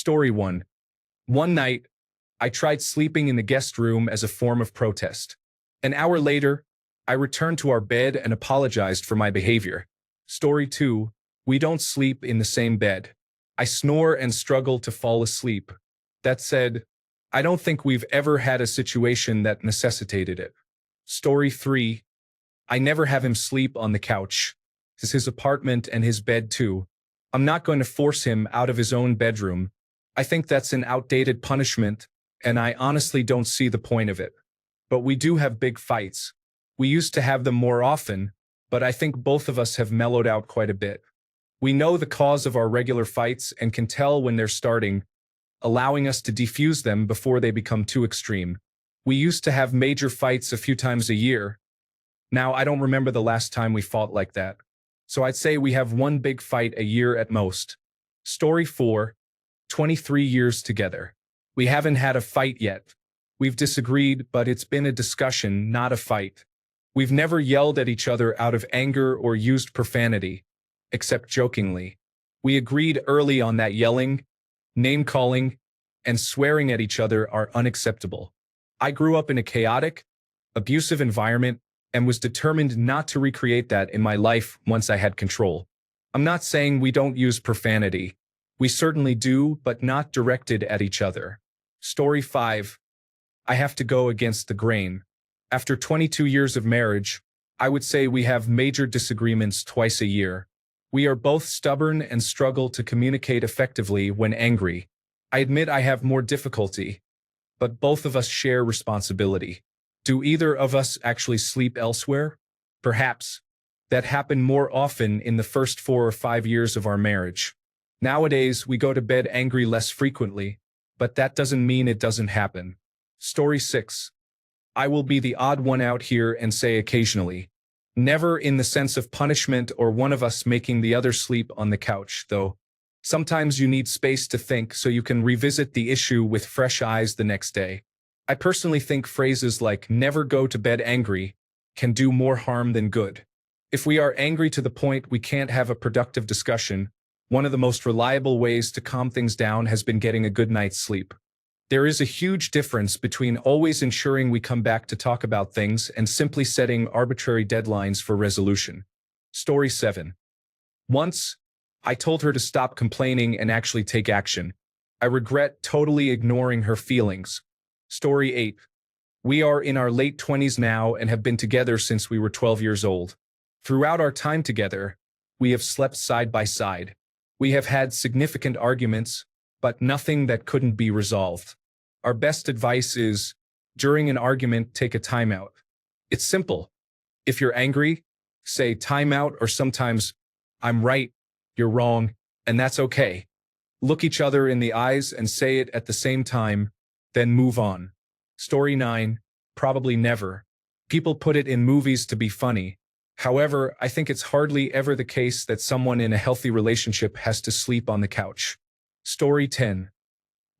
Story 1. One night, I tried sleeping in the guest room as a form of protest. An hour later, I returned to our bed and apologized for my behavior. Story 2. We don't sleep in the same bed. I snore and struggle to fall asleep. That said, I don't think we've ever had a situation that necessitated it. Story 3. I never have him sleep on the couch. It's his apartment and his bed too. I'm not going to force him out of his own bedroom. I think that's an outdated punishment, and I honestly don't see the point of it. But we do have big fights. We used to have them more often, but I think both of us have mellowed out quite a bit. We know the cause of our regular fights and can tell when they're starting, allowing us to defuse them before they become too extreme. We used to have major fights a few times a year. Now, I don't remember the last time we fought like that. So I'd say we have one big fight a year at most. Story 4. 23 years together. We haven't had a fight yet. We've disagreed, but it's been a discussion, not a fight. We've never yelled at each other out of anger or used profanity, except jokingly. We agreed early on that yelling, name-calling, and swearing at each other are unacceptable. I grew up in a chaotic, abusive environment and was determined not to recreate that in my life once I had control. I'm not saying we don't use profanity. We certainly do, but not directed at each other. Story 5. I have to go against the grain. After 22 years of marriage, I would say we have major disagreements twice a year. We are both stubborn and struggle to communicate effectively when angry. I admit I have more difficulty, but both of us share responsibility. Do either of us actually sleep elsewhere? Perhaps. That happened more often in the first 4 or 5 years of our marriage. Nowadays, we go to bed angry less frequently, but that doesn't mean it doesn't happen. Story 6. I will be the odd one out here and say occasionally. Never in the sense of punishment or one of us making the other sleep on the couch, though. Sometimes you need space to think so you can revisit the issue with fresh eyes the next day. I personally think phrases like never go to bed angry can do more harm than good. If we are angry to the point we can't have a productive discussion, one of the most reliable ways to calm things down has been getting a good night's sleep. There is a huge difference between always ensuring we come back to talk about things and simply setting arbitrary deadlines for resolution. Story 7. Once, I told her to stop complaining and actually take action. I regret totally ignoring her feelings. Story 8. We are in our late 20s now and have been together since we were 12 years old. Throughout our time together, we have slept side by side. We have had significant arguments, but nothing that couldn't be resolved. Our best advice is, during an argument, take a timeout. It's simple. If you're angry, say timeout, or sometimes, I'm right, you're wrong, and that's okay. Look each other in the eyes and say it at the same time, then move on. Story 9. Probably never. People put it in movies to be funny. However, I think it's hardly ever the case that someone in a healthy relationship has to sleep on the couch. Story 10.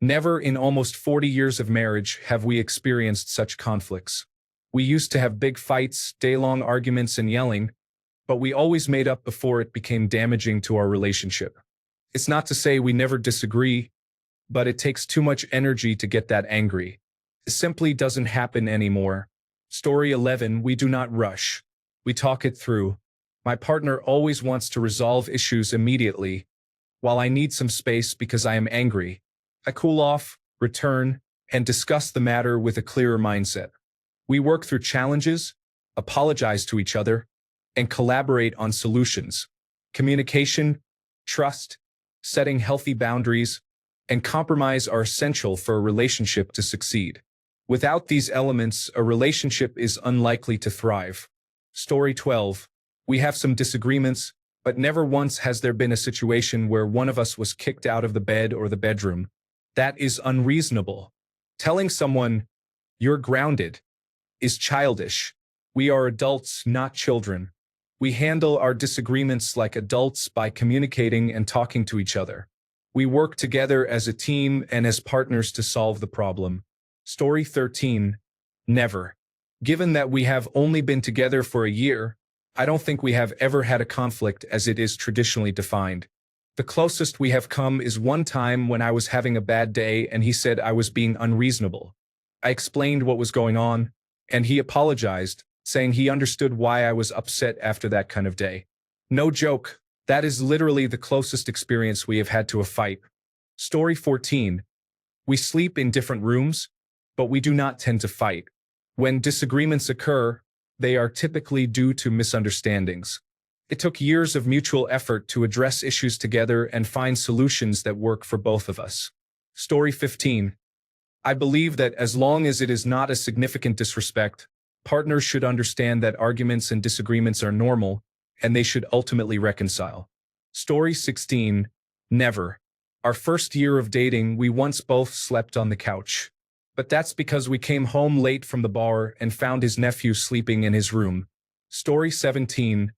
Never in almost 40 years of marriage have we experienced such conflicts. We used to have big fights, day-long arguments and yelling, but we always made up before it became damaging to our relationship. It's not to say we never disagree, but it takes too much energy to get that angry. It simply doesn't happen anymore. Story 11. We do not rush. We talk it through. My partner always wants to resolve issues immediately, while I need some space because I am angry. I cool off, return, and discuss the matter with a clearer mindset. We work through challenges, apologize to each other, and collaborate on solutions. Communication, trust, setting healthy boundaries, and compromise are essential for a relationship to succeed. Without these elements, a relationship is unlikely to thrive. Story 12. We have some disagreements, but never once has there been a situation where one of us was kicked out of the bed or the bedroom. That is unreasonable. Telling someone, you're grounded, is childish. We are adults, not children. We handle our disagreements like adults by communicating and talking to each other. We work together as a team and as partners to solve the problem. Story 13. Never. Given that we have only been together for a year, I don't think we have ever had a conflict as it is traditionally defined. The closest we have come is one time when I was having a bad day and he said I was being unreasonable. I explained what was going on, and he apologized, saying he understood why I was upset after that kind of day. No joke, that is literally the closest experience we have had to a fight. Story 14. We sleep in different rooms, but we do not tend to fight. When disagreements occur, they are typically due to misunderstandings. It took years of mutual effort to address issues together and find solutions that work for both of us. Story 15. I believe that as long as it is not a significant disrespect, partners should understand that arguments and disagreements are normal, and they should ultimately reconcile. Story 16. Never. Our first year of dating, we once both slept on the couch. But that's because we came home late from the bar and found his nephew sleeping in his room. Story 17.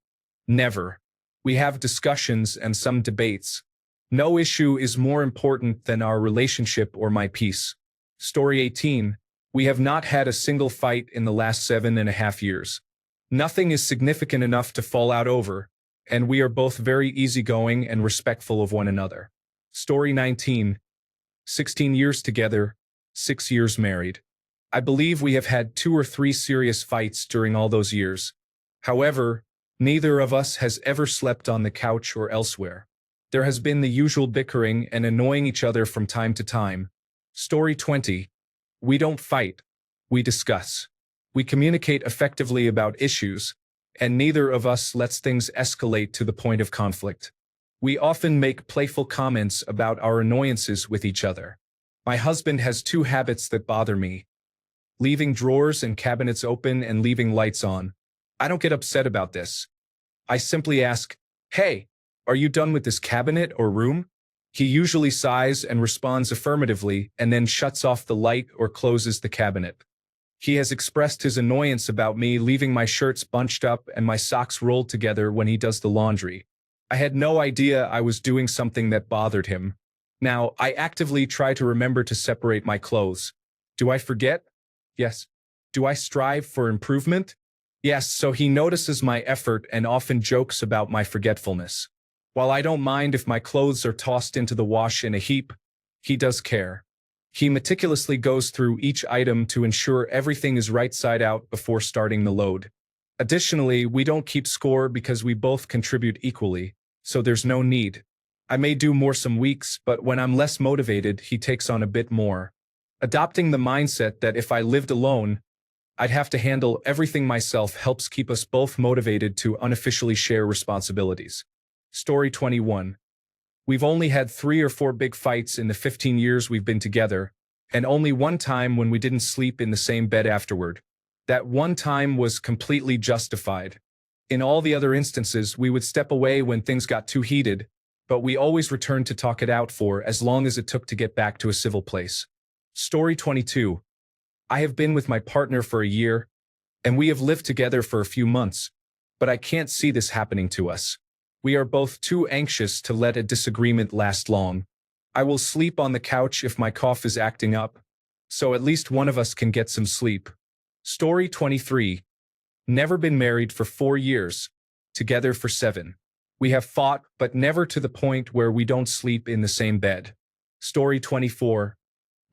Never. We have discussions and some debates. No issue is more important than our relationship or my peace. Story 18. We have not had a single fight in the last 7.5 years. Nothing is significant enough to fall out over, and we are both very easygoing and respectful of one another. Story 19. 16 years together, 6 years married. I believe we have had 2 or 3 serious fights during all those years. However, neither of us has ever slept on the couch or elsewhere. There has been the usual bickering and annoying each other from time to time. Story 20. We don't fight. We discuss. We communicate effectively about issues, and neither of us lets things escalate to the point of conflict. We often make playful comments about our annoyances with each other. My husband has 2 habits that bother me: leaving drawers and cabinets open and leaving lights on. I don't get upset about this. I simply ask, "Hey, are you done with this cabinet or room?" He usually sighs and responds affirmatively and then shuts off the light or closes the cabinet. He has expressed his annoyance about me leaving my shirts bunched up and my socks rolled together when he does the laundry. I had no idea I was doing something that bothered him. Now, I actively try to remember to separate my clothes. Do I forget? Yes. Do I strive for improvement? Yes, so he notices my effort and often jokes about my forgetfulness. While I don't mind if my clothes are tossed into the wash in a heap, he does care. He meticulously goes through each item to ensure everything is right side out before starting the load. Additionally, we don't keep score because we both contribute equally, so there's no need. I may do more some weeks, but when I'm less motivated, he takes on a bit more. Adopting the mindset that if I lived alone, I'd have to handle everything myself helps keep us both motivated to unofficially share responsibilities. Story 21. We've only had 3 or 4 big fights in the 15 years we've been together, and only one time when we didn't sleep in the same bed afterward. That one time was completely justified. In all the other instances, we would step away when things got too heated, but we always returned to talk it out for as long as it took to get back to a civil place. Story 22. I have been with my partner for a year, and we have lived together for a few months, but I can't see this happening to us. We are both too anxious to let a disagreement last long. I will sleep on the couch if my cough is acting up, so at least one of us can get some sleep. Story 23. Never been married for 4 years, together for 7. We have fought, but never to the point where we don't sleep in the same bed. Story 24.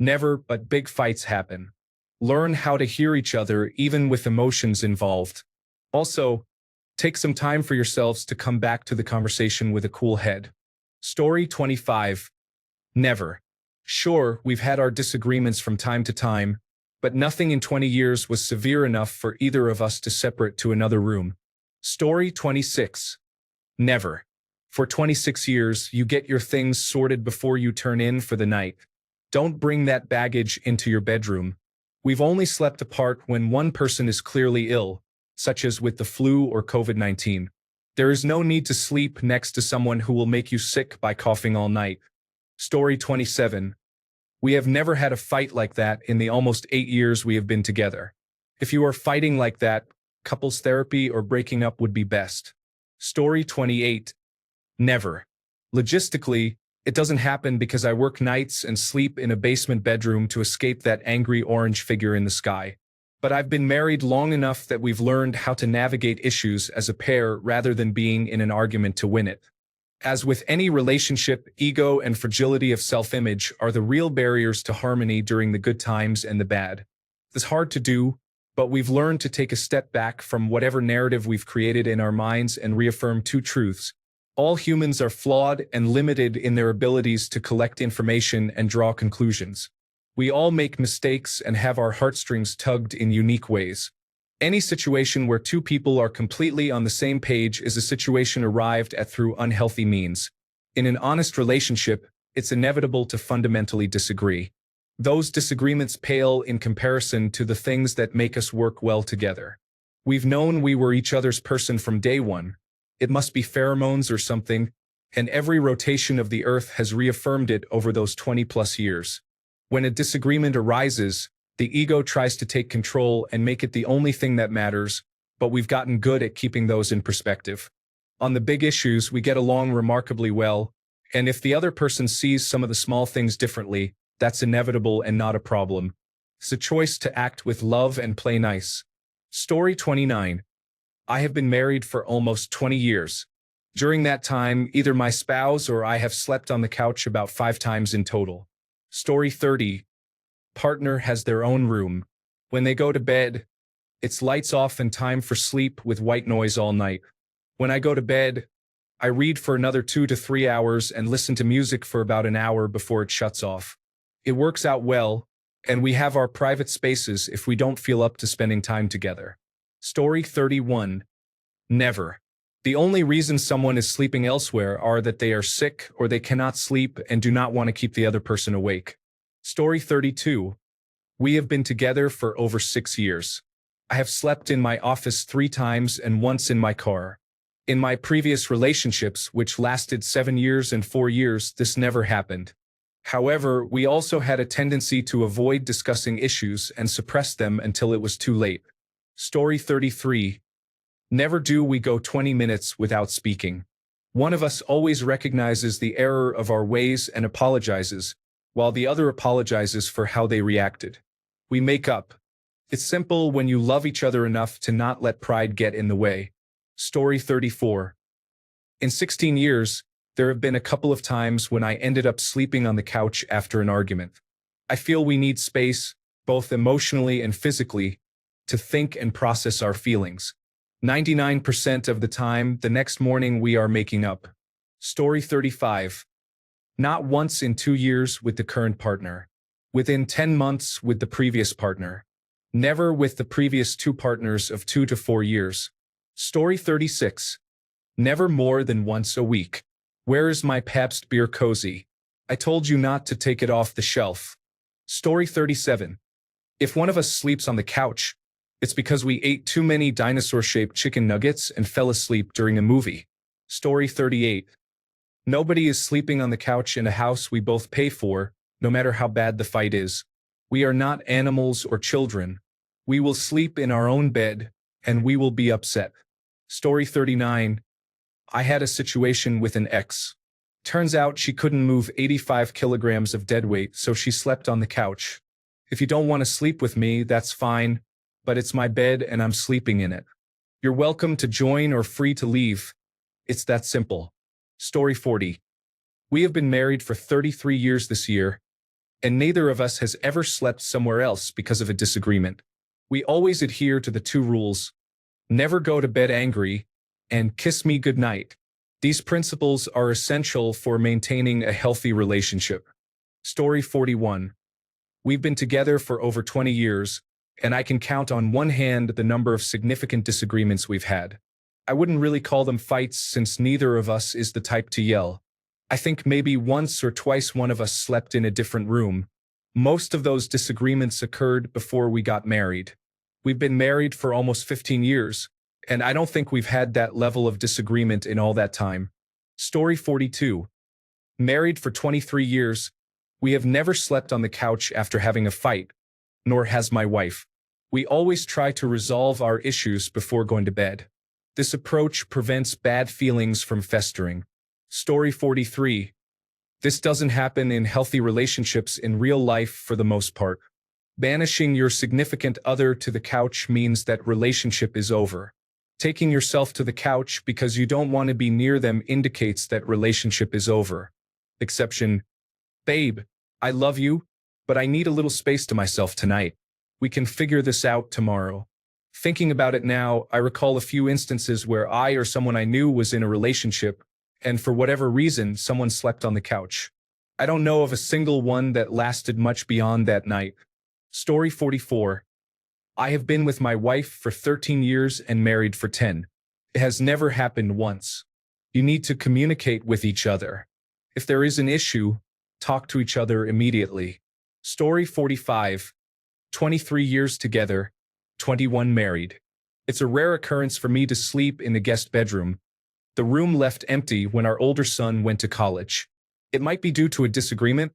Never, but big fights happen. Learn how to hear each other even with emotions involved. Also, take some time for yourselves to come back to the conversation with a cool head. Story 25. Never. Sure, we've had our disagreements from time to time, but nothing in 20 years was severe enough for either of us to separate to another room. Story 26. Never. For 26 years, you get your things sorted before you turn in for the night. Don't bring that baggage into your bedroom. We've only slept apart when one person is clearly ill, such as with the flu or COVID-19. There is no need to sleep next to someone who will make you sick by coughing all night. Story 27. We have never had a fight like that in the almost 8 years we have been together. If you are fighting like that, couples therapy or breaking up would be best. Story 28. Never. Logistically, it doesn't happen because I work nights and sleep in a basement bedroom to escape that angry orange figure in the sky. But I've been married long enough that we've learned how to navigate issues as a pair rather than being in an argument to win it. As with any relationship, ego and fragility of self-image are the real barriers to harmony during the good times and the bad. It's hard to do, but we've learned to take a step back from whatever narrative we've created in our minds and reaffirm two truths. All humans are flawed and limited in their abilities to collect information and draw conclusions. We all make mistakes and have our heartstrings tugged in unique ways. Any situation where two people are completely on the same page is a situation arrived at through unhealthy means. In an honest relationship, it's inevitable to fundamentally disagree. Those disagreements pale in comparison to the things that make us work well together. We've known we were each other's person from day one. It must be pheromones or something, and every rotation of the earth has reaffirmed it over those 20+ years. When a disagreement arises, the ego tries to take control and make it the only thing that matters, but we've gotten good at keeping those in perspective. On the big issues, we get along remarkably well, and if the other person sees some of the small things differently, that's inevitable and not a problem. It's a choice to act with love and play nice. Story 29. I have been married for almost 20 years. During that time, either my spouse or I have slept on the couch about 5 times in total. Story 30. Partner has their own room. When they go to bed, it's lights off and time for sleep with white noise all night. When I go to bed, I read for another 2 to 3 hours and listen to music for about an hour before it shuts off. It works out well, and we have our private spaces if we don't feel up to spending time together. Story 31. Never. The only reason someone is sleeping elsewhere are that they are sick or they cannot sleep and do not want to keep the other person awake. Story 32. We have been together for over 6 years. I have slept in my office 3 times and once in my car. In my previous relationships, which lasted 7 years and 4 years, this never happened. However, we also had a tendency to avoid discussing issues and suppress them until it was too late. Story 33. Never do we go 20 minutes without speaking. One of us always recognizes the error of our ways and apologizes, while the other apologizes for how they reacted. We make up. It's simple when you love each other enough to not let pride get in the way. Story 34. In 16 years, there have been a couple of times when I ended up sleeping on the couch after an argument. I feel we need space, both emotionally and physically, to think and process our feelings. 99% of the time, the next morning we are making up. Story 35. Not once in 2 years with the current partner. Within 10 months with the previous partner. Never with the previous 2 partners of 2 to 4 years. Story 36. Never more than once a week. Where is my Pabst beer cozy? I told you not to take it off the shelf. Story 37. If one of us sleeps on the couch, it's because we ate too many dinosaur-shaped chicken nuggets and fell asleep during a movie. Story 38. Nobody is sleeping on the couch in a house we both pay for, no matter how bad the fight is. We are not animals or children. We will sleep in our own bed, and we will be upset. Story 39. I had a situation with an ex. Turns out she couldn't move 85 kilograms of deadweight, so she slept on the couch. If you don't want to sleep with me, that's fine, but it's my bed and I'm sleeping in it. You're welcome to join or free to leave. It's that simple. Story 40. We have been married for 33 years this year, and neither of us has ever slept somewhere else because of a disagreement. We always adhere to the 2 rules: never go to bed angry, and kiss me goodnight. These principles are essential for maintaining a healthy relationship. Story 41. We've been together for over 20 years, and I can count on one hand the number of significant disagreements we've had. I wouldn't really call them fights since neither of us is the type to yell. I think maybe once or twice one of us slept in a different room. Most of those disagreements occurred before we got married. We've been married for almost 15 years, and I don't think we've had that level of disagreement in all that time. Story 42. Married for 23 years, we have never slept on the couch after having a fight, nor has my wife. We always try to resolve our issues before going to bed. This approach prevents bad feelings from festering. Story 43. This doesn't happen in healthy relationships in real life for the most part. Banishing your significant other to the couch means that relationship is over. Taking yourself to the couch because you don't want to be near them indicates that relationship is over. Exception: babe, I love you, but I need a little space to myself tonight. We can figure this out tomorrow. Thinking about it now, I recall a few instances where I or someone I knew was in a relationship, and for whatever reason, someone slept on the couch. I don't know of a single one that lasted much beyond that night. Story 44. I have been with my wife for 13 years and married for 10. It has never happened once. You need to communicate with each other. If there is an issue, talk to each other immediately. Story 45. 23 years together, 21 married. It's a rare occurrence for me to sleep in the guest bedroom. The room left empty when our older son went to college. It might be due to a disagreement,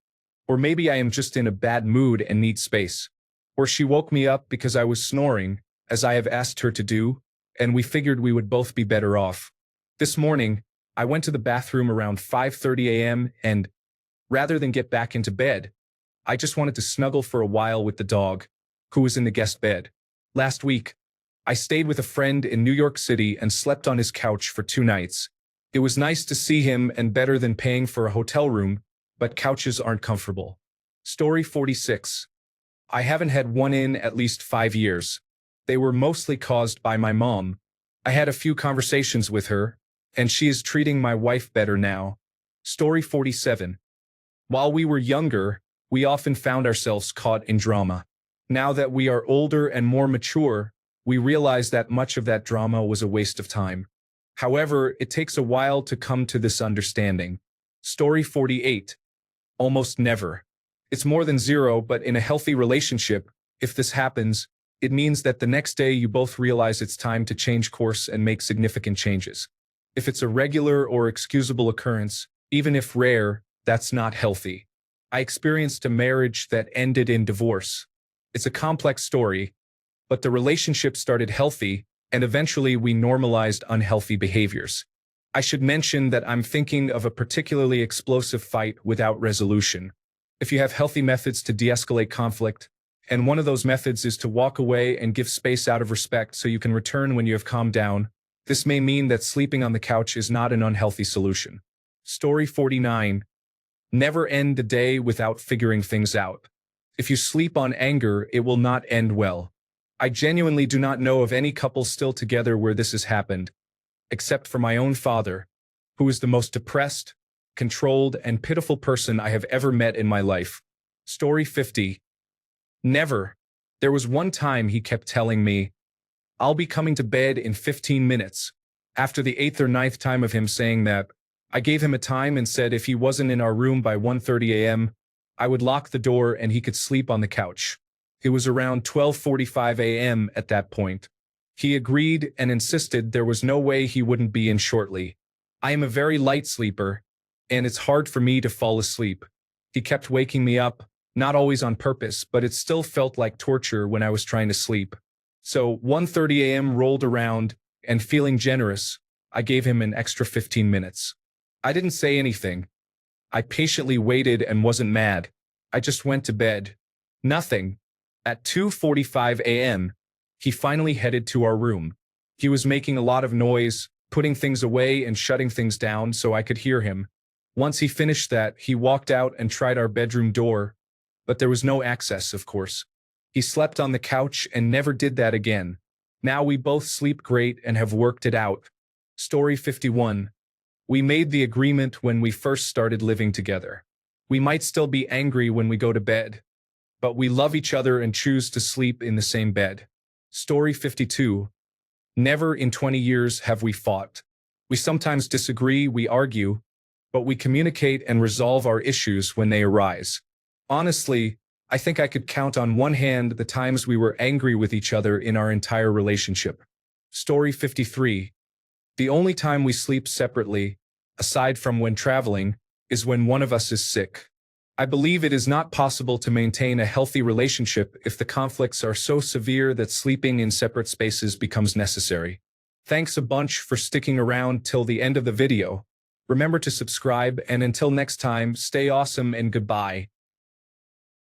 or maybe I am just in a bad mood and need space. Or she woke me up because I was snoring, as I have asked her to do, and we figured we would both be better off. This morning, I went to the bathroom around 5:30 a.m. and, rather than get back into bed, I just wanted to snuggle for a while with the dog, who was in the guest bed. Last week, I stayed with a friend in New York City and slept on his couch for 2 nights. It was nice to see him and better than paying for a hotel room, but couches aren't comfortable. Story 46. I haven't had one in at least 5 years. They were mostly caused by my mom. I had a few conversations with her, and she is treating my wife better now. Story 47. While we were younger, we often found ourselves caught in drama. Now that we are older and more mature, we realize that much of that drama was a waste of time. However, it takes a while to come to this understanding. Story 48. Almost never. It's more than 0, but in a healthy relationship, if this happens, it means that the next day you both realize it's time to change course and make significant changes. If it's a regular or excusable occurrence, even if rare, that's not healthy. I experienced a marriage that ended in divorce. It's a complex story, but the relationship started healthy, and eventually we normalized unhealthy behaviors. I should mention that I'm thinking of a particularly explosive fight without resolution. If you have healthy methods to de-escalate conflict, and one of those methods is to walk away and give space out of respect so you can return when you have calmed down, this may mean that sleeping on the couch is not an unhealthy solution. Story 49. Never end the day without figuring things out. If you sleep on anger, it will not end well. I genuinely do not know of any couple still together where this has happened, except for my own father, who is the most depressed, controlled, and pitiful person I have ever met in my life. Story 50. Never. There was one time he kept telling me, "I'll be coming to bed in 15 minutes. After the 8th or 9th time of him saying that, I gave him a time and said if he wasn't in our room by 1:30 a.m., I would lock the door and he could sleep on the couch. It was around 12:45 a.m. at that point. He agreed and insisted there was no way he wouldn't be in shortly. I am a very light sleeper, and it's hard for me to fall asleep. He kept waking me up, not always on purpose, but it still felt like torture when I was trying to sleep. So 1:30 a.m. rolled around, and feeling generous, I gave him an extra 15 minutes. I didn't say anything. I patiently waited and wasn't mad. I just went to bed. Nothing. At 2:45 a.m., he finally headed to our room. He was making a lot of noise, putting things away and shutting things down so I could hear him. Once he finished that, he walked out and tried our bedroom door, but there was no access, of course. He slept on the couch and never did that again. Now we both sleep great and have worked it out. Story 51. We made the agreement when we first started living together. We might still be angry when we go to bed, but we love each other and choose to sleep in the same bed. Story 52. Never in 20 years have we fought. We sometimes disagree, we argue, but we communicate and resolve our issues when they arise. Honestly, I think I could count on one hand the times we were angry with each other in our entire relationship. Story 53. The only time we sleep separately, aside from when traveling, is when one of us is sick. I believe it is not possible to maintain a healthy relationship if the conflicts are so severe that sleeping in separate spaces becomes necessary. Thanks a bunch for sticking around till the end of the video. Remember to subscribe, and until next time, stay awesome and goodbye.